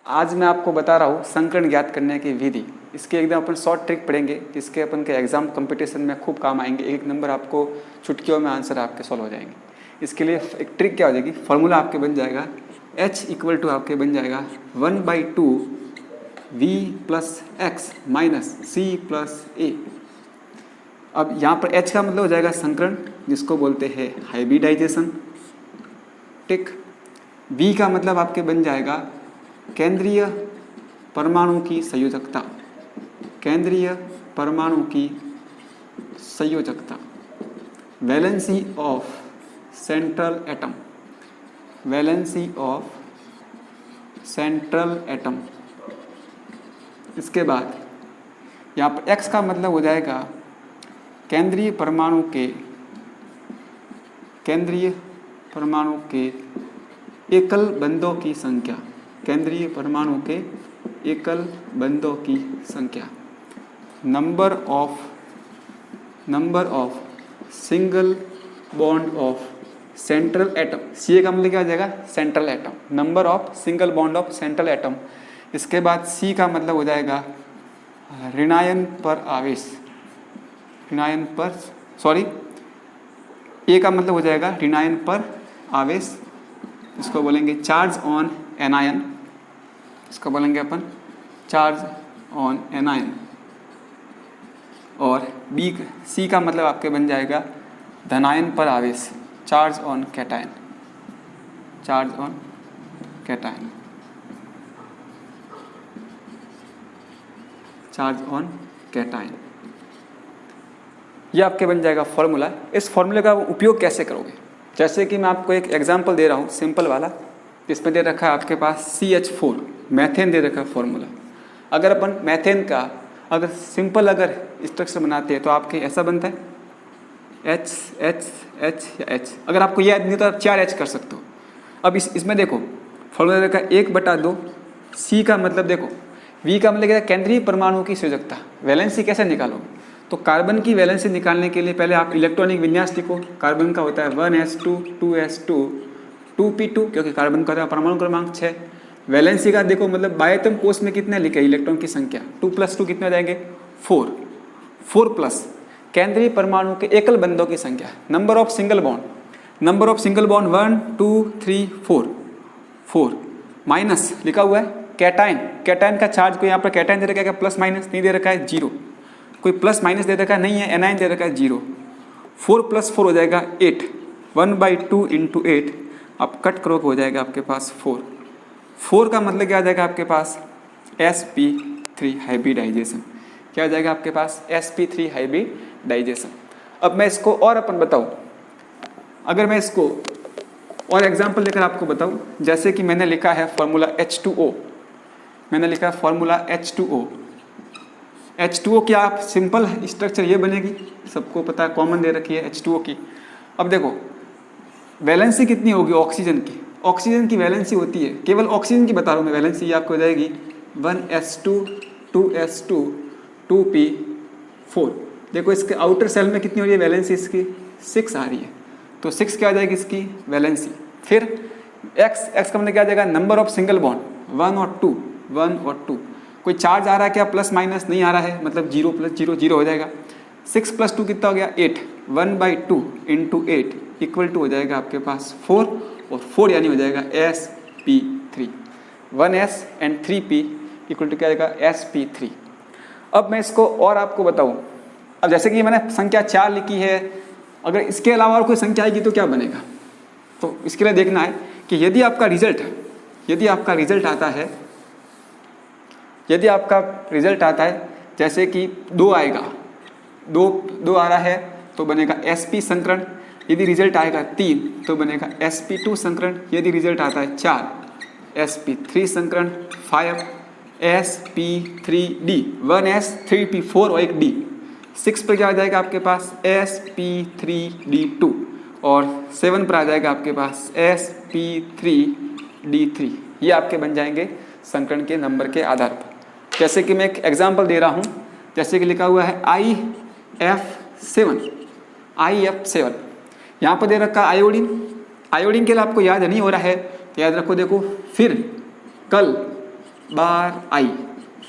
आज मैं आपको बता रहा हूँ संकरण ज्ञात करने की विधि। इसके एकदम अपन शॉर्ट ट्रिक पढ़ेंगे जिसके अपन के एग्जाम कंपटीशन में खूब काम आएंगे। एक नंबर आपको चुटकियों में आंसर आपके सॉल्व हो जाएंगे। इसके लिए एक ट्रिक क्या हो जाएगी, फॉर्मूला आपके बन जाएगा H इक्वल टू आपके बन जाएगा 1/2 V plus X minus C plus A. अब यहाँ पर H का मतलब हो जाएगा संकरण, जिसको बोलते हैं हाइब्रिडाइजेशन। ठीक। V का मतलब आपके बन जाएगा केंद्रीय परमाणु की संयोजकता। केंद्रीय परमाणु की संयोजकता, valency of central atom. Valency of central atom. इसके बाद यहाँ पर X का मतलब हो जाएगा केंद्रीय परमाणु के एकल बंधों की संख्या। केंद्रीय परमाणु के एकल बंधों की संख्या। Number of single bond of central atom. C का मतलब क्या हो जाएगा, central atom. Number of single bond of central atom. इसके बाद सी का मतलब हो जाएगा ऋणायन पर आवेश। ए का मतलब हो जाएगा ऋणायन पर आवेश, इसको बोलेंगे चार्ज ऑन एनायन। इसको बोलेंगे अपन चार्ज ऑन एनायन। और सी का मतलब आपके बन जाएगा धनायन पर आवेश, charge on cation. Charge on cation. Charge on cation. ये आपके बन जाएगा फॉर्मूला। इस फॉर्मूले का उपयोग कैसे करोगे, जैसे कि मैं आपको एक एग्जांपल दे रहा हूँ सिंपल वाला। इसमें दे रखा है आपके पास CH4 मैथेन दे रखा है फॉर्मूला। अगर अपन मैथेन का अगर सिंपल स्ट्रक्चर बनाते हैं तो आपके ऐसा बनता है H H H या H। अगर आपको याद नहीं तो आप 4H कर सकते हो। अब इसमें देखो फॉर्मूला दे रखा है 1/2। C का मतलब देखो, V का मतलब क्या है, केंद्रीय परमाणु की संयोजकता। वैलेंसी कैसे निकालोगे, तो कार्बन की वैलेंसी निकालने के लिए पहले आप इलेक्ट्रॉनिक विन्यास लिखो। कार्बन का होता है 1s2 2s2 2p2, क्योंकि कार्बन का परमाणु क्रमांक 6। वैलेंसी का देखो मतलब बाह्यतम कोष में कितने लिखे इलेक्ट्रॉन की संख्या, 2 + 2 कितने हो जाएंगे 4। 4 प्लस केंद्रीय परमाणु के एकल बंधों की संख्या। Number of single bond 1 2 3 4 4 minus लिखा हुआ है कैटायन। कैटायन का चार्ज को यहाँ पर कैटायन दे रखा है क्या, प्लस माइनस नहीं दे रखा है, 0। कोई प्लस माइनस दे रखा है नहीं है, एनायन दे रखा है 0। 4 + 4 हो जाएगा 8। 1/2 × 8 आप कट करो हो जाएगा आपके पास 4। 4 का मतलब क्या आ जाएगा आपके पास sp3 हाइब्रिडाइजेशन। क्या आ जाएगा आपके पास sp3 हाइब्रिडाइजेशन। अब मैं इसको और अपन बताऊं, अगर मैं इसको और एग्जांपल लेकर आपको बताऊं, जैसे कि मैंने लिखा है फॉर्मूला H2O। मैंने लिखा है फॉर्मूला H2O। H2O की आप सिंपल स्ट्रक्चर ये बनेगी, सबको पता है, कॉमन दे रखी है H2O की। अब देखो वैलेंसी कितनी होगी ऑक्सीजन की। ऑक्सीजन की वैलेंसी होती है, केवल ऑक्सीजन की बता रहा हूँ मैं, वैलेंसी आपको हो जाएगी 1s2 2s2 2p4। देखो इसके आउटर सेल में कितनी हो रही है वैलेंसी, इसकी 6 आ रही है, तो 6 क्या आ जाएगी इसकी वैलेंसी। फिर x का मतलब क्या आ जाएगा, नंबर ऑफ सिंगल बॉन्ड 1 और 2। कोई चार्ज आ रहा है क्या, प्लस माइनस नहीं आ रहा है, मतलब 0 + 0 0 हो जाएगा। 6 + 2 कितना हो गया 8। 1/2 × 8 इक्वल टू हो जाएगा आपके पास 4, और 4 यानी हो जाएगा sp3। 1s and 3p equal to क्या आएगा sp3। अब मैं इसको और आपको बताऊं, अब जैसे कि मैंने संख्या 4 लिखी है, अगर इसके अलावा और कोई संख्या आएगी तो क्या बनेगा, तो इसके लिए देखना है कि यदि आपका रिजल्ट आता है जैसे कि 2 आएगा, 2 आ रहा है तो बनेगा sp संकरण। यदि रिजल्ट आएगा 3 तो बनेगा sp2 संकरण। यदि रिजल्ट आता है 4 sp3 संकरण। 5 sp3d, 1s 3p4 और 1d। 6 पर क्या आ जाएगा आपके पास sp3d2, और 7 पर आ जाएगा आपके पास sp3d3। ये आपके बन जाएंगे संकरण के नंबर के आधार पर। जैसे कि मैं एक एग्जाम्पल दे रहा हूँ, जैसे कि लिखा हुआ है IF7। यहाँ पर दे रखा आयोडीन के लिए आपको याद नहीं हो रहा है तो याद रखो। देखो फिर कल बार आई,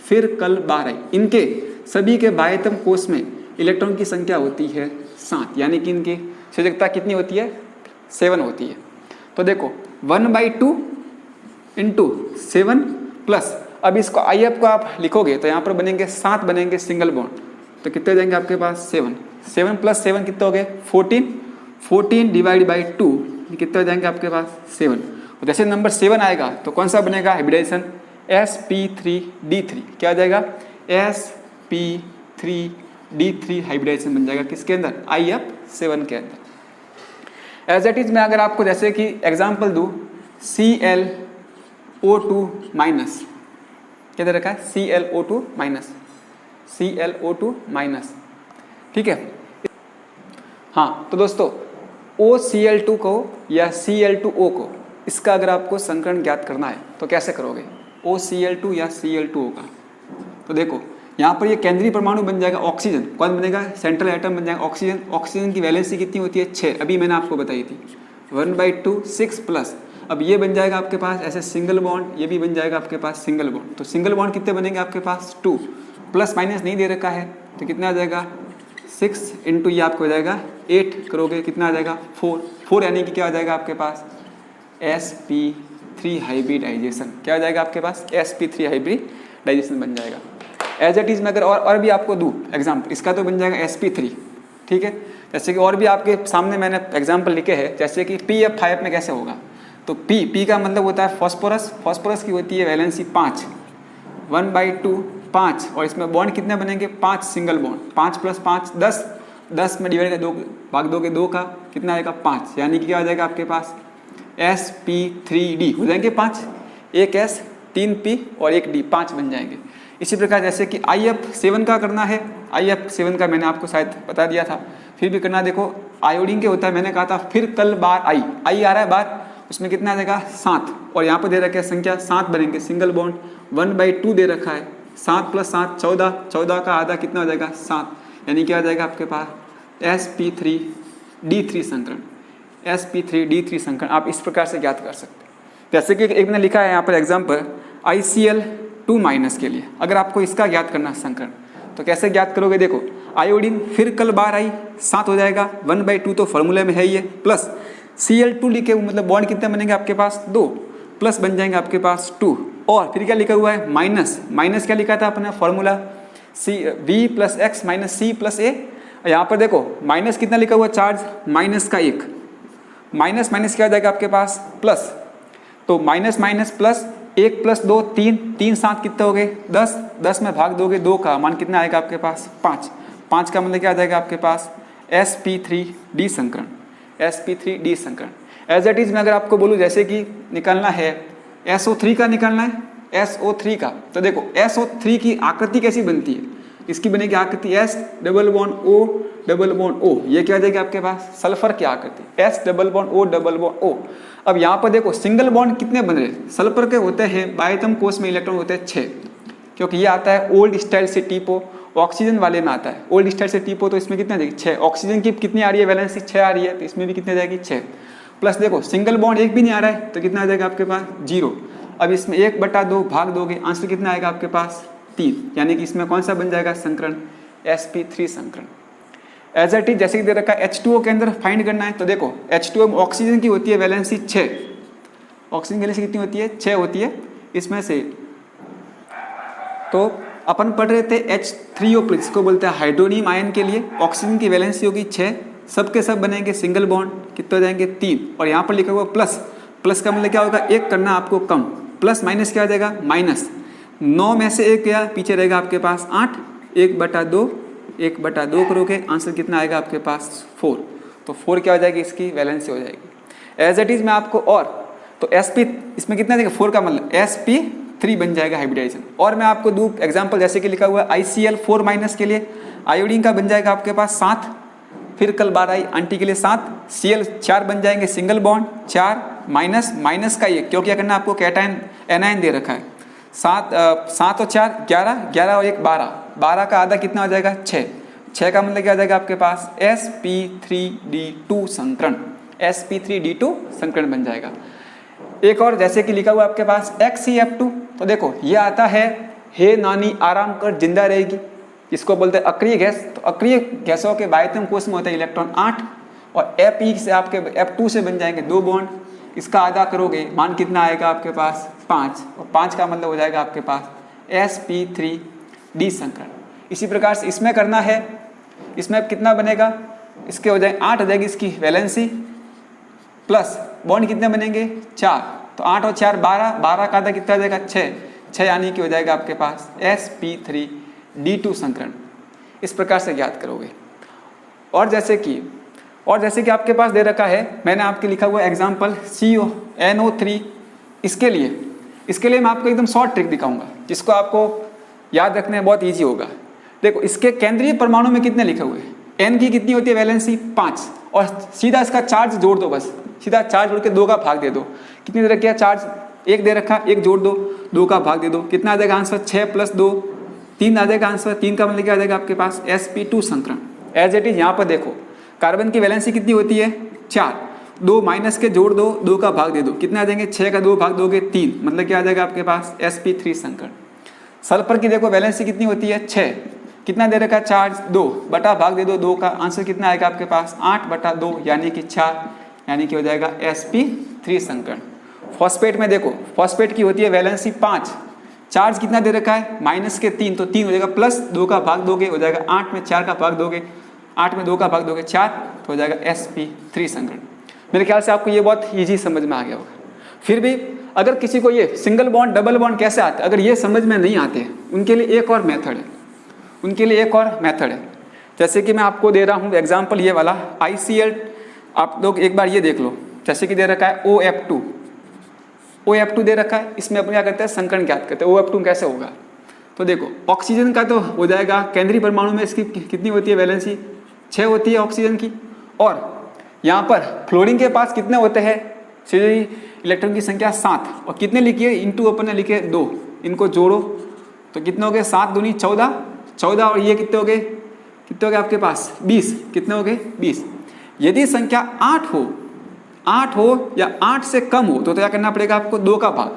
फिर कल बार आई, इनके सभी के बाह्यतम कोष में इलेक्ट्रॉन की संख्या होती है 7, यानी कि इनकी संयोजकता कितनी होती है 7 होती है। तो देखो 1/2 इंटू 7 प्लस, अब इसको आई एफ को आप लिखोगे तो यहाँ पर बनेंगे 7 बनेंगे सिंगल बॉन्ड, तो कितने हो जाएंगे आपके पास 7, 7 प्लस 7 कितने हो गए 14, 14 डिवाइड बाई 2 कितने हो जाएंगे आपके पास 7। और जैसे नंबर 7 आएगा तो कौन सा बनेगा हाइब्रिडाइजेशन sp3d3, क्या आ जाएगा sp3d3 हाइब्रिडाइजेशन बन जाएगा किसके अंदर IF7 के अंदर। एज इट इज मैं अगर आपको जैसे कि एग्जांपल दूं ClO2 माइनस, क्या दे रखा है ClO2 माइनस, ClO2 माइनस, ठीक है। हाँ तो दोस्तों OCl2 को या Cl2O को, इसका अगर आपको संकरण ज्ञात करना है तो कैसे करोगे OCl2 या Cl2O का। तो देखो यहाँ पर ये केंद्रीय परमाणु बन जाएगा ऑक्सीजन, कौन बनेगा सेंट्रल एटम बन जाएगा ऑक्सीजन। ऑक्सीजन की वैलेंसी कितनी होती है 6, अभी मैंने आपको बताई थी 1/2 6 प्लस, अब ये बन जाएगा आपके पास ऐसे सिंगल बॉन्ड, ये भी बन जाएगा आपके पास सिंगल बॉन्ड। तो सिंगल बॉन्ड कितने बनेंगे आपके पास 2, प्लस माइनस नहीं दे रखा है तो कितना आ जाएगा 6 इंटू ये आपको हो जाएगा 8 करोगे कितना आ जाएगा 4 यानी कि क्या आ जाएगा आपके पास sp3 हाइब्रिडाइजेशन, क्या आ जाएगा आपके पास sp3 हाइब्रिडाइजेशन बन जाएगा। एज इट इज में अगर और भी आपको दूँ एग्जाम्पल, इसका तो बन जाएगा sp3, ठीक है। जैसे कि और भी आपके सामने मैंने एग्जाम्पल लिखे हैं, जैसे कि pf5 में कैसे होगा, तो p का मतलब होता है फॉस्फोरस, फॉस्फोरस की होती है वैलेंसी 5, 1/2 5, और इसमें बॉन्ड कितने बनेंगे 5 सिंगल बॉन्ड, 5 प्लस 5 10, 10 में डिवाइड कर 2 भाग दोगे 2 का कितना आएगा 5, यानी कि क्या आ जाएगा आपके पास sp3d हो जाएंगे 5, एक s 3 p और एक d 5 बन जाएंगे। इसी प्रकार जैसे कि IF7 का करना है, IF7 का मैंने आपको शायद बता दिया था, फिर भी करना देखो आयोडीन के होता है, मैंने कहा था फिर कल बार आई आ रहा है बार, उसमें कितना आ जाएगा 7, और यहाँ पर दे रखा है संख्या 7 बनेंगे सिंगल बॉन्ड, 1/2 दे रखा है 7 प्लस 7 14, 14 का आधा कितना हो जाएगा 7, यानी क्या आ जाएगा आपके पास sp3d3 संकरण, sp3d3 संकरण आप इस प्रकार से ज्ञात कर सकते हैं। जैसे कि एक मैंने लिखा है यहाँ पर एग्जाम्पल ICl2 माइनस के लिए, अगर आपको इसका ज्ञात करना संकरण तो कैसे ज्ञात करोगे, देखो आयोडीन फिर कल बार आई 7 हो जाएगा, 1/2 तो फॉर्मूले में है ही है, प्लस Cl2 लिखे मतलब बॉन्ड कितने बनेंगे आपके पास 2, प्लस बन जाएंगे आपके पास 2, और फिर क्या लिखा हुआ है माइनस, माइनस क्या लिखा था अपना formula V plus X minus C plus A, यहाँ पर देखो माइनस कितना लिखा हुआ चार्ज माइनस का 1, माइनस माइनस क्या आ जाएगा आपके पास प्लस, तो माइनस माइनस प्लस 1 प्लस 2 3, 3 7 कितने हो गए 10, 10 में भाग दोगे 2 का मान कितना आएगा आपके पास 5, 5 का मतलब क्या आ जाएगा आपके पास sp3d संकरण, sp3d संकरण। एज इट इज में अगर आपको बोलूँ जैसे कि निकालना है SO3 का निकालना है, SO3 का, तो देखो SO3 की आकृति कैसी बनती है, इसकी बनेगी आकृति S डबल बॉन्ड O, ये क्या आ जाएगी आपके पास सल्फर की आकृति S डबल बॉन्ड O। अब यहाँ पर देखो सिंगल बॉन्ड कितने बन रहे, सल्फर के होते हैं बाह्यतम कोष में इलेक्ट्रॉन होते हैं 6, क्योंकि ये आता है ओल्ड स्टाइल से टीपो, ऑक्सीजन वाले में आता है ओल्ड स्टाइल से टीपो, तो इसमें कितने जाएगी 6, ऑक्सीजन की कितनी आ रही है वैलेंसी 6 आ रही है, तो इसमें भी कितने जाएगी 6, प्लस देखो सिंगल बॉन्ड एक भी नहीं आ रहा है तो कितना आ जाएगा आपके पास 0, अब इसमें 1/2 भाग दोगे आंसर कितना आएगा आपके पास 3, यानी कि इसमें कौन सा बन जाएगा संकरण sp3 संकरण। एज इट इज जैसे कि दे रखा है H2O के अंदर फाइंड करना है, तो देखो H2O में ऑक्सीजन की होती है वैलेंसी 6, ऑक्सीजन की वैलेंसी कितनी होती है 6 होती है इसमें से, तो अपन पढ़ रहे थे H3O इसको बोलते हैं हाइड्रोनियम आयन के लिए ऑक्सीजन की वैलेंसी होगी 6, सबके सब बनेंगे सिंगल बॉन्ड कितने हो जाएंगे 3, और यहाँ पर लिखा हुआ प्लस, प्लस का मतलब क्या होगा एक करना आपको कम, प्लस माइनस क्या आ जाएगा माइनस, 9 में से एक क्या पीछे रहेगा आपके पास 8, 1/2 करोगे आंसर कितना आएगा आपके पास 4, तो 4 क्या हो जाएगी इसकी वैलेंसी हो जाएगी। एज इट इज में आपको और तो sp इसमें कितना देगा 4 का मतलब sp3 बन जाएगा हाइब्रिडाइजेशन। और मैं आपको दूँ एग्जाम्पल जैसे कि लिखा हुआ है ICl4 माइनस के लिए आयोडीन का बन जाएगा आपके पास 7, फिर कल बार आई आंटी के लिए 7, Cl 4 बन जाएंगे सिंगल बॉन्ड 4 माइनस माइनस का 1, क्योंकि क्या करना आपको कैटायन एनायन दे रखा है 7 और 4 11, 11 और 1 12, 12 का आधा कितना हो जाएगा 6, 6 का मतलब क्या आ जाएगा आपके पास sp3d2 संकरण, sp3d2 संकरण बन जाएगा। एक और जैसे कि लिखा हुआ आपके पास XCF2 तो देखो ये आता है, हे नानी आराम कर जिंदा रहेगी, इसको बोलते हैं अक्रिय गैस। तो अक्रिय गैसों के बाह्यतम कोश में होता है इलेक्ट्रॉन 8 और Fe से आपके F2 से बन जाएंगे 2 बॉन्ड, इसका आधा करोगे मान कितना आएगा आपके पास 5, और 5 का मतलब हो जाएगा आपके पास sp3d संकरण। इसी प्रकार से इसमें करना है, इसमें कितना बनेगा, इसके हो जाए 8 हो जाएगी इसकी वैलेंसी, प्लस बॉन्ड कितने बनेंगे 4, तो 8 और 4 12, 12 का आधा कितना हो जाएगा 6 यानी कि हो जाएगा आपके पास sp3d2 संकरण। इस प्रकार से ज्ञात करोगे। और जैसे कि आपके पास दे रखा है, मैंने आपके लिखा हुआ एग्जाम्पल CONO3, इसके लिए मैं आपको एकदम शॉर्ट ट्रिक दिखाऊंगा जिसको आपको याद रखने में बहुत ईजी होगा। देखो इसके केंद्रीय परमाणु में कितने लिखे हुए हैं, N की कितनी होती है वैलेंसी 5, और सीधा इसका चार्ज जोड़ दो, बस सीधा चार्ज जोड़ के 2 का भाग दे दो। कितनी दे रखी है चार्ज, 1 दे रखा, 1 जोड़ दो, 2 का भाग दे दो, कितना आ जाएगा आंसर 6 + 2 3 आ जाएगा आंसर। 3 का मतलब क्या आ जाएगा आपके पास sp2 संकरण। एज इट इज यहाँ पर देखो कार्बन की वैलेंसी कितनी होती है 4, 2 माइनस के जोड़ दो, 2 का भाग दे दो, कितना आ जाएंगे 6 का 2 भाग दोगे 3, मतलब क्या आ जाएगा आपके पास sp3 संकरण। सल्फर की देखो वैलेंसी कितनी होती है 6, कितना दे रखा चार्ज 2 बटा भाग दे दो 2 का, आंसर कितना आएगा आपके पास 8/2 यानी कि 4, यानी कि हो जाएगा sp3 संकरण। फॉस्फेट में देखो, फॉस्फेट की होती है वैलेंसी 5, चार्ज कितना दे रखा है -3, तो 3 हो जाएगा, प्लस 2 का भाग दोगे हो जाएगा 8 में 4 का भाग दोगे, 8 में 2 का भाग दोगे 4, तो हो जाएगा sp3 संकरण। मेरे ख्याल से आपको ये बहुत ईजी समझ में आ गया होगा। फिर भी अगर किसी को ये सिंगल बॉन्ड डबल बॉन्ड कैसे आते हैं, अगर ये समझ में नहीं आते, उनके लिए एक और मेथड है, जैसे कि मैं आपको दे रहा हूँ एग्जाम्पल ये वाला ICl, आप लोग एक बार ये देख लो, जैसे कि दे रखा है OF2 दे रखा है, इसमें अपन क्या करते हैं संकरण ज्ञात करते हैं। OF2 कैसे होगा, तो देखो ऑक्सीजन का तो हो जाएगा केंद्रीय परमाणु में इसकी कितनी होती है वैलेंसी 6 होती है ऑक्सीजन की, और यहाँ पर फ्लोरीन के पास कितने होते हैं सीधे इलेक्ट्रॉन की संख्या 7, और कितने लिखी है इंटू अपन ने लिखे 2, इनको जोड़ो तो कितने हो गए 7 दूनी 14, और ये कितने हो गए आपके पास 20, कितने हो गए 20। यदि संख्या 8 हो या 8 से कम हो तो क्या करना पड़ेगा आपको 2 का भाग,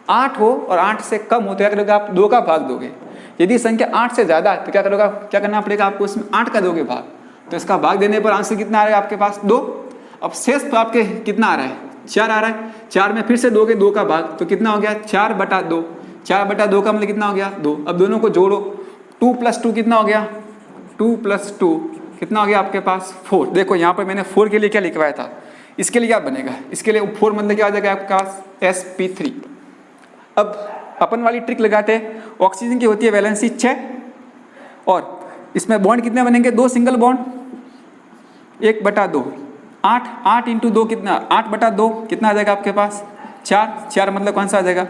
8 हो और 8 से कम हो तो क्या करोगे आप 2 का भाग दोगे। यदि संख्या 8 से ज़्यादा है तो क्या करना पड़ेगा आपको इसमें 8 का दोगे भाग, तो इसका भाग देने पर आंसर कितना आ रहा है आपके पास 2। अब शेष तो आपके कितना आ रहा है 4 आ रहा है, 4 में फिर से दोगे 2 का भाग, तो कितना हो गया 4/2, 4/2 का मतलब कितना हो गया 2। अब दोनों को जोड़ो, 2 + 2 कितना हो गया 2 + 2 कितना हो गया आपके पास 4। देखो यहाँ पर मैंने 4 के लिए क्या लिखवाया था, इसके लिए क्या बनेगा, इसके लिए 4 मतलब क्या आ जाएगा आपके पास sp3। अब अपन वाली ट्रिक लगाते हैं, ऑक्सीजन की होती है वैलेंसी 6, और इसमें बॉन्ड कितने बनेंगे 2 सिंगल बॉन्ड 1/2, 8 × 2 कितना 8/2 कितना आ जाएगा आपके पास 4 मतलब कौन सा आ जाएगा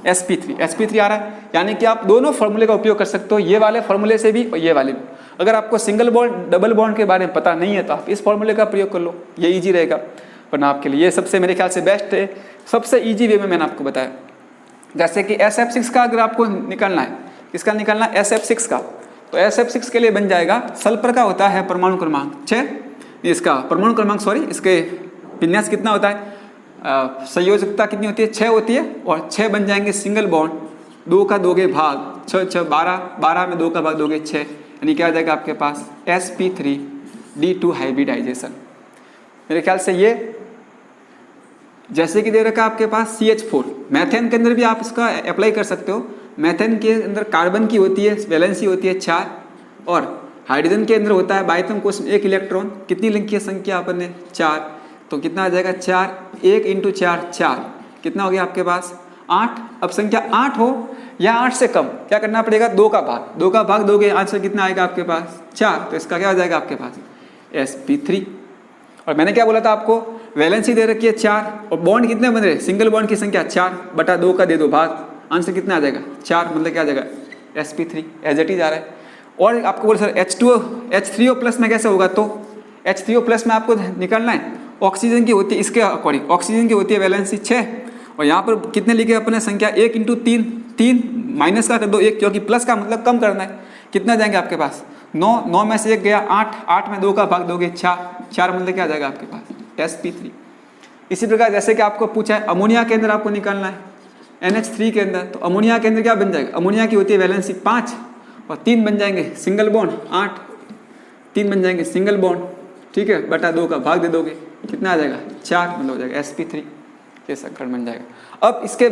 sp3 आ रहा है। यानी कि आप दोनों फॉर्मूले का उपयोग कर सकते हो, ये वाले फॉर्मूले से भी और ये वाले भी। अगर आपको सिंगल बॉन्ड डबल बॉन्ड के बारे में पता नहीं है तो आप इस फॉर्मूले का प्रयोग कर लो, ये ईजी रहेगा वरना आपके लिए। ये सबसे मेरे ख्याल से बेस्ट है, सबसे ईजी वे में मैंने आपको बताया। जैसे कि SF6 का अगर आपको निकालना है, किसका निकालना है SF6 का, तो SF6 के लिए बन जाएगा, सल्फर का होता है परमाणु क्रमांक 6, इसका परमाणु क्रमांक इसके विन्यास कितना होता है, संयोजकता कितनी होती है 6 होती है, और 6 बन जाएंगे सिंगल बॉन्ड, 2 का दोगे भाग 6 12 में 2 का भाग दोगे 6, यानी क्या आ जाएगा आपके पास sp3d2 हाइब्रिडाइजेशन। मेरे ख्याल से ये जैसे कि दे रखा आपके पास CH4, मैथेन के अंदर भी आप इसका अप्लाई कर सकते हो। मैथेन के अंदर कार्बन की होती है वैलेंसी होती है 4, और हाइड्रोजन के अंदर होता है बाह्यतम कोश में 1 इलेक्ट्रॉन, कितनी लिखी है संख्या अपन ने 4, तो कितना आ जाएगा 4, 1 × 4 कितना हो गया आपके पास 8। अब संख्या 8 हो या 8 से कम क्या करना पड़ेगा 2 का भाग दोगे, आंसर कितना आएगा आपके पास 4, तो इसका क्या हो जाएगा आपके पास sp3। और मैंने क्या बोला था आपको, वैलेंसी दे रखी है 4, और बॉन्ड कितने बन रहे, सिंगल बॉन्ड की संख्या 4/2 का दे दो भाग, आंसर कितना आ जाएगा 4, मतलब क्या आ जाएगा sp3 एज इट इज आ रहा है। और आपको बोले सर H3O+ में कैसे होगा, तो H3O+ में आपको निकालना है, ऑक्सीजन की होती है इसके अकॉर्डिंग, ऑक्सीजन की होती है वैलेंसी 6, और यहाँ पर कितने लिखे अपने संख्या 1 × 3 माइनस का कर दो 1, क्योंकि प्लस का मतलब कम करना है, कितना जाएंगे आपके पास 9 में से 1 गया 8 में 2 का भाग दोगे 4 मतलब क्या आ जाएगा आपके पास sp3। इसी प्रकार जैसे कि आपको पूछा है अमोनिया के अंदर आपको निकालना है, NH3 के अंदर, तो अमोनिया के अंदर क्या बन जाएगा, अमोनिया की होती है वैलेंसी 5 और 3 बन जाएंगे सिंगल बॉन्ड 8, 3 बन जाएंगे सिंगल बॉन्ड, ठीक है, बटा 2 का भाग दे दोगे, कितना आ जाएगा 4, मतलब हो जाएगा sp3, ये संकरण बन जाएगा। अब इसके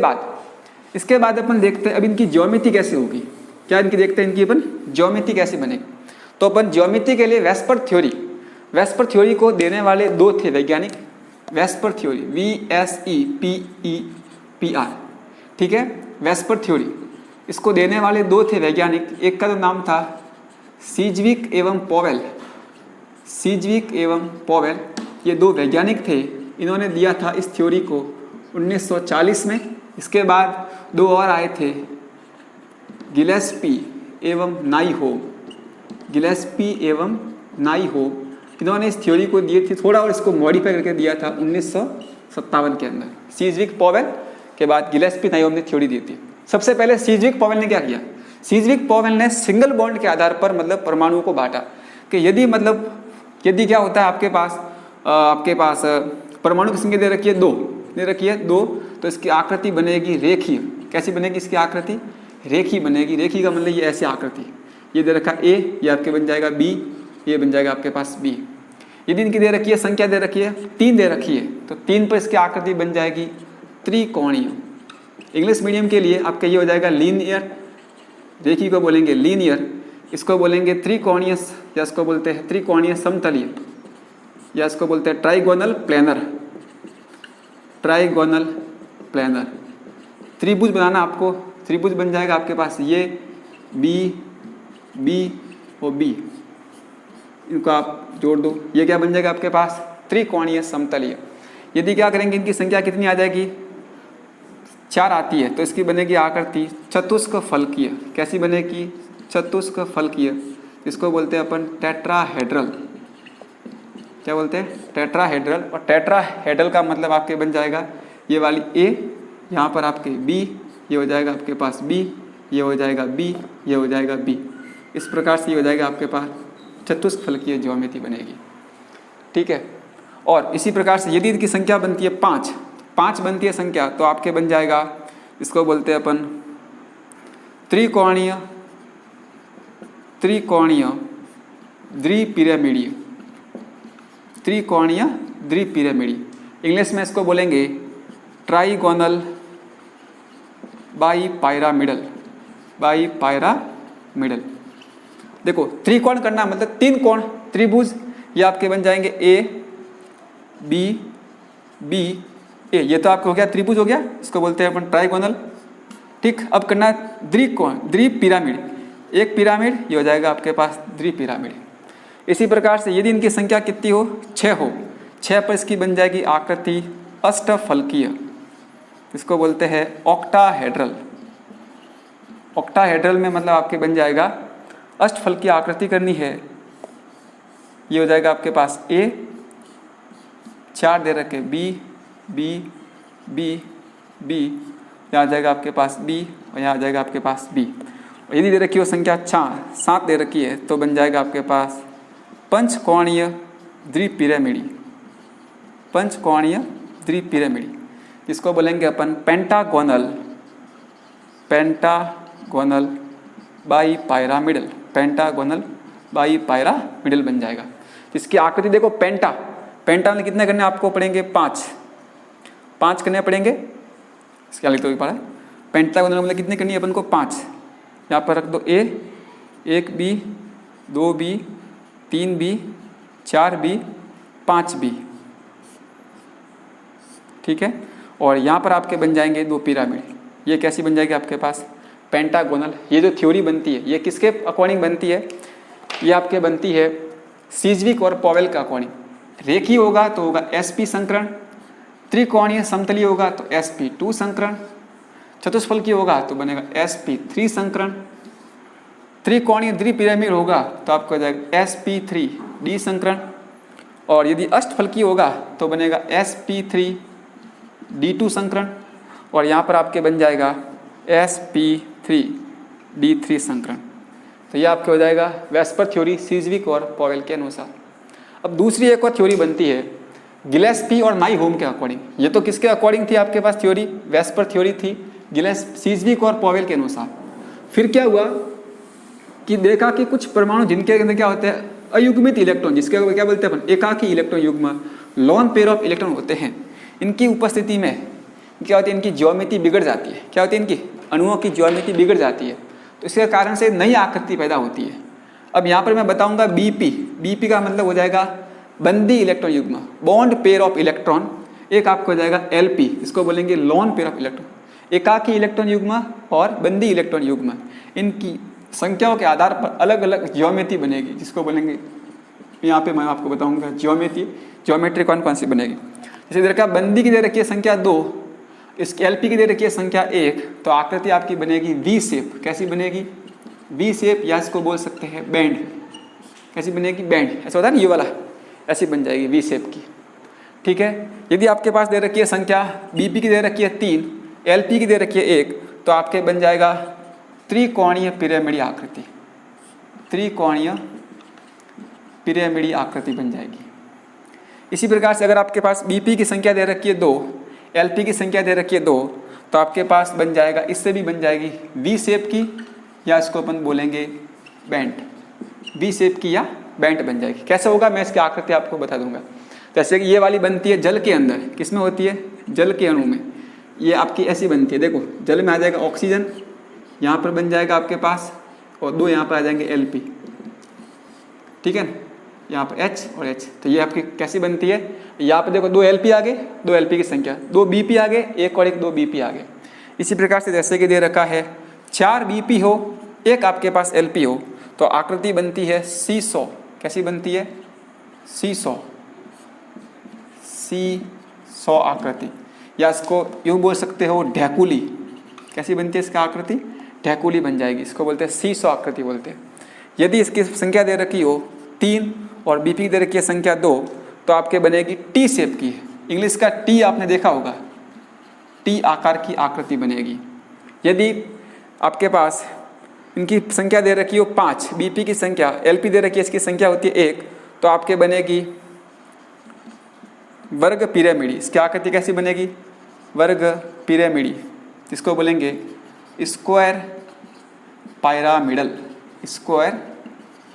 बाद अपन देखते हैं अब इनकी ज्योमेट्री कैसे होगी, क्या इनकी देखते हैं, इनकी अपन ज्योमेट्री कैसे बनेगी। तो अपन ज्योमेट्री के लिए वेस्पर थ्योरी को देने वाले दो थे वैज्ञानिक, वेस्पर थ्योरी VSEPER, ठीक है, वेस्पर थ्योरी, इसको देने वाले दो थे वैज्ञानिक, एक का तो नाम था सीज्विक एवं पोवेल, ये दो वैज्ञानिक थे, इन्होंने दिया था इस थ्योरी को 1940 में। इसके बाद दो और आए थे, गिलेस्पी एवं नाइहोव, इन्होंने इस थ्योरी को दिए थी थोड़ा और इसको मॉडिफाई करके दिया था 1957 के अंदर। सीज्विक पोवेल के बाद गिलेस्पी नाइहोव ने थ्योरी दी थी। सबसे पहले सीज्विक पोवेल ने क्या किया, सीज्विक पोवेल ने सिंगल बॉन्ड के आधार पर मतलब परमाणुओं को बांटा कि यदि क्या होता है आपके पास परमाणु की संख्या दे रखी है दो, तो इसकी आकृति बनेगी रेखीय। कैसी बनेगी इसकी आकृति, रेखी बनेगी। रेखी का मतलब ये ऐसी आकृति, ये दे रखा A, ये आपके बन जाएगा B, ये बन जाएगा आपके पास B। यदि इनकी दे रखी है, संख्या दे रखी है 3 दे रखी है, तो 3 पर इसकी आकृति बन जाएगी त्रिकोणीय। इंग्लिश मीडियम के लिए आपका ये हो जाएगा लीनियर, रेखी को बोलेंगे लीनियर, इसको बोलेंगे त्रिकोणीय, या इसको बोलते हैं त्रिकोणीय समतलीय, या इसको बोलते हैं ट्राइगोनल प्लेनर। त्रिभुज बनाना आपको, त्रिभुज बन जाएगा आपके पास ये बी और बी, इनको आप जोड़ दो, ये क्या बन जाएगा आपके पास त्रिकोणीय समतलीय। यदि क्या करेंगे, इनकी संख्या कितनी आ जाएगी 4 आती है, तो इसकी बनेगी आकृति चतुष्क फलकीय। कैसी बनेगी, चतुष्क फलकीय, इसको बोलते हैं अपन टेट्राहेड्रल। क्या बोलते हैं, टेट्राहेड्रल। और टेट्राहेड्रल का मतलब आपके बन जाएगा ये वाली A, यहाँ पर आपके B, ये हो जाएगा आपके पास B, ये हो जाएगा B, ये हो जाएगा B। इस प्रकार से ये हो जाएगा आपके पास चतुष्क फलकीय ज्योमेट्री बनेगी, ठीक है। और इसी प्रकार से यदि इनकी संख्या बनती है 5 बनती है संख्या, तो आपके बन जाएगा, इसको बोलते हैं अपन त्रिकोणीय द्विपिरामिडीय। इंग्लिश में इसको बोलेंगे ट्राइगोनल बाईपायरामिडल। देखो त्रिकोण करना मतलब 3 कोण, त्रिभुज, ये आपके बन जाएंगे A B B A, ये तो आपको हो गया त्रिभुज हो गया, इसको बोलते हैं अपन ट्राइगोनल, ठीक। अब करना है द्विपिरामिड, एक पिरामिड, ये हो जाएगा आपके पास द्विपिरामिड। इसी प्रकार से यदि इनकी संख्या कितनी हो 6 पर इसकी बन जाएगी आकृति अष्टफलकीय, इसको बोलते हैं ऑक्टाहेड्रल। ऑक्टाहेड्रल में मतलब आपके बन जाएगा अष्टफल की आकृति करनी है, ये हो जाएगा आपके पास A, 4 दे रखे B B B B, यहाँ आ जाएगा आपके पास B और यहाँ आ जाएगा आपके पास B। और यदि दे रखी हो संख्या 7 दे रखी है, तो बन जाएगा आपके पास पंचकोणीय द्विपिरामिडी, इसको बोलेंगे अपन पेंटागोनल बाईपायरामिडल बन जाएगा। इसकी आकृति देखो पेंटा में कितने करने आपको पड़ेंगे 5 करने पड़ेंगे। इसके आगे तो पड़ा है पेंटागोनल मतलब कितने करनी है अपन को 5, यहाँ पर रख दो A, 1B 2B 3B 4B 5B, ठीक है। और यहाँ पर आपके बन जाएंगे 2 पिरामिड, ये कैसी बन जाएगी आपके पास पेंटागोनल। ये जो थ्योरी बनती है ये किसके अकॉर्डिंग बनती है, ये आपके बनती है सीज्विक और पोवेल का अकॉर्डिंग। रेखी होगा तो होगा sp संकरण, त्रिकोणीय समतलीय होगा तो sp2 संकरण, चतुष्फलकीय होगा तो बनेगा sp3 संकरण, त्रिकोणीय द्विपिरामिड होगा तो आपको हो जाएगा sp3d संकरण, और यदि अष्टफलकीय होगा तो बनेगा sp3d2 संकरण, और यहाँ पर आपके बन जाएगा sp3d3 संकरण। तो ये आपके हो जाएगा वेस्पर थ्योरी सीज्विक और पोवेल के अनुसार। अब दूसरी एक और थ्योरी बनती है गिलेस्पी और नाइहोम के अकॉर्डिंग। ये तो किसके अकॉर्डिंग थी आपके पास थ्योरी, वेस्पर थ्योरी थी, सीज़विक और पॉवेल के अनुसार। फिर क्या हुआ कि देखा कि कुछ परमाणु जिनके अंदर क्या होते हैं अयुग्मित इलेक्ट्रॉन, जिसके क्या बोलते हैं अपन एकाकी इलेक्ट्रॉन युग्म, लोन पेयर ऑफ इलेक्ट्रॉन होते हैं, इनकी उपस्थिति में क्या होती है, इनकी ज्योमेट्री बिगड़ जाती है। क्या होती है, इनकी अणुओं की ज्योमेट्री बिगड़ जाती है, तो इसके कारण से नई आकृति पैदा होती है। अब यहाँ पर मैं बताऊंगा बीपी का मतलब हो जाएगा बंदी इलेक्ट्रॉन युग्म, बॉन्ड पेयर ऑफ इलेक्ट्रॉन। एक आपको हो जाएगा एलपी, इसको बोलेंगे लोन पेयर ऑफ इलेक्ट्रॉन, एकाकी इलेक्ट्रॉन युग्म और बंदी इलेक्ट्रॉन युग्म। इनकी संख्याओं के आधार पर अलग अलग ज्योमेट्री बनेगी, जिसको बोलेंगे, यहाँ पे मैं आपको बताऊंगा ज्योमेट्री कौन कौन सी बनेगी। जैसे इधर का बंदी की दे रखी है संख्या 2, इसकी एलपी की दे रखी है संख्या 1, तो आकृति आपकी बनेगी वी शेप। कैसी बनेगी, वी शेप, या इसको बोल सकते हैं बैंड। कैसी बनेगी, बैंड। ऐसा होता है ना ये वाला, ऐसी बन जाएगी वी शेप की। ठीक है, यदि आपके पास दे रखी है संख्या बीपी की दे रखी है 3, एलपी की दे रखी है 1, तो आपके बन जाएगा त्रिकोणीय पिरामिडीय आकृति। त्रिकोणीय पिरामिडीय आकृति बन जाएगी। इसी प्रकार से अगर आपके पास बीपी की संख्या दे रखी है 2, एलपी की संख्या दे रखी है 2, तो आपके पास बन जाएगा, इससे भी बन जाएगी वी शेप की, या इसको अपन बोलेंगे बैंड। वी शेप की या बैंड बन जाएगी। कैसे होगा, मैं इसकी आकृति आपको बता दूंगा। जैसे कि ये वाली बनती है जल के अंदर, किसमें होती है, जल के अणु में। ये आपकी ऐसी बनती है, देखो जल में आ जाएगा ऑक्सीजन, यहाँ पर बन जाएगा आपके पास, और 2 यहाँ पर आ जाएंगे एलपी। ठीक है, यहाँ पर H और H, तो ये आपकी कैसी बनती है, यहाँ पर देखो 2 एलपी आ गए, 2 एलपी की संख्या, 2 बीपी आ गए, 1 और 1 2 बीपी आ गए। इसी प्रकार से जैसे कि दे रखा है 4 बीपी हो, 1 आपके पास एलपी हो, तो आकृति बनती है C100। कैसी बनती है, C100 आकृति, या इसको यूँ बोल सकते हो ढैकुली। कैसी बनती है इसका आकृति, ढैकुली बन जाएगी, इसको बोलते हैं C100 आकृति बोलते हैं। यदि इसकी संख्या दे रखी हो 3 और बीपी दे रखी है संख्या 2, तो आपके बनेगी टी शेप की। इंग्लिश का टी आपने देखा होगा, टी आकार की आकृति बनेगी। यदि आपके पास इनकी संख्या दे रखी हो 5, बीपी की संख्या, एलपी दे रखी है, इसकी संख्या होती है 1, तो आपके बनेगी वर्ग पिरामिडी। इसकी आकृति कैसी बनेगी, वर्ग पिरामिडी, इसको बोलेंगे स्क्वायर पायरामिडल। स्क्वायर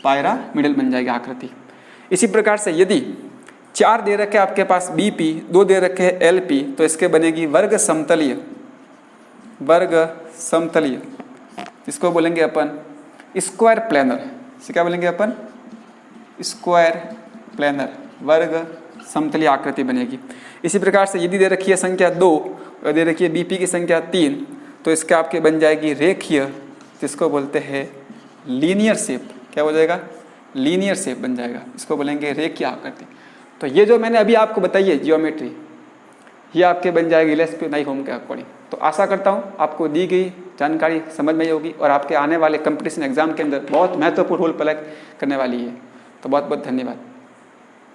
पायरामिडल बन जाएगी आकृति। इसी प्रकार से यदि 4 दे रखे आपके पास बीपी, 2 दे रखे हैं एलपी, तो इसके बनेगी वर्ग समतलीय। वर्ग समतलीय, इसको बोलेंगे अपन स्क्वायर प्लेनर। इसे क्या बोलेंगे अपन, स्क्वायर प्लेनर, वर्ग समतलीय आकृति बनेगी। इसी प्रकार से यदि दे रखी है संख्या 2 और दे रखी है बीपी की संख्या 3, तो इसके आपके बन जाएगी रेखीय, जिसको बोलते हैं लीनियर शेप। क्या हो जाएगा, लीनियर शेप बन जाएगा, इसको बोलेंगे रेखीय आकृति। तो ये जो मैंने अभी आपको बताई है ज्योमेट्री, ये आपके बन जाएगी LSP 9 होम के अकॉर्डिंग। तो आशा करता हूँ आपको दी गई जानकारी समझ में आई होगी और आपके आने वाले कंपटीशन एग्जाम के अंदर बहुत महत्वपूर्ण रोल प्ले करने वाली है। तो बहुत बहुत धन्यवाद।